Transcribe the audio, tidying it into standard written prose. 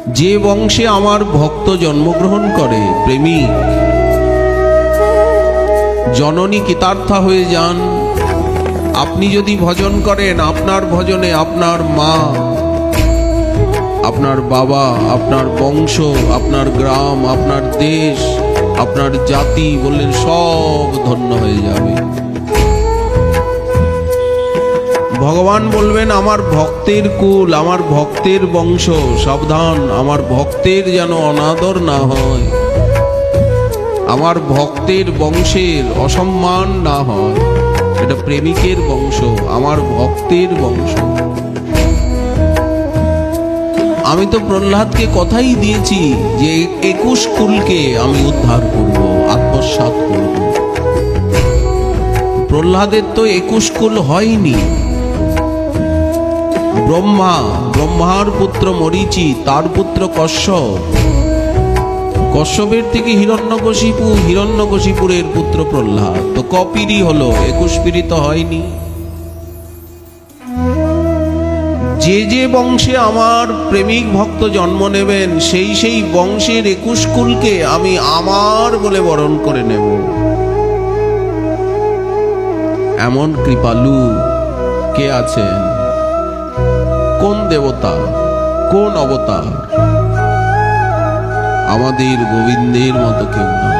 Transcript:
যে বংশে আমার ভক্ত জন্মগ্রহণ করে, প্রেমিক, জননী কৃতার্থা হয়ে যান। আপনি যদি ভজন করেন, আপনার ভজনে আপনার মা, আপনার বাবা, আপনার বংশ, আপনার গ্রাম, আপনার দেশ, আপনার জাতি বললেন সব ধন্য হয়ে যাবে। ভগবান বলবেন আমার ভক্তের কুল, আমার ভক্তের বংশ, সাবধান, আমার ভক্তের যেন অনাদর না হয়, আমার ভক্তের বংশের অসম্মান না হয়। এটা প্রেমিকের বংশ, আমার ভক্তের বংশ। আমি তো প্রহ্লাদকে কথাই দিয়েছি যে 21 কুলকে আমি উদ্ধার করব, আত্মসাৎ করব। প্রহ্লাদের তো 21 কুল হয়নি। ব্রহ্মার পুত্র মরীচি, তার পুত্র কশ্যপ, কশ্যপের থেকে হিরণ্যকশিপু, হিরণ্যকশিপুরের পুত্র প্রহ্লাদ, তো কপিরই হলো, 21 পিড়ি তো হয়নি। যে যে বংশে আমার প্রেমিক ভক্ত জন্ম নেবেন, সেই সেই বংশের 21 কুলকে আমি আমার বলে বরণ করে নেব। এমন কৃপালু কে আছেন? কোন দেবতা, কোন অবতার? আমাদের গোবিন্দের মতো কেউ না।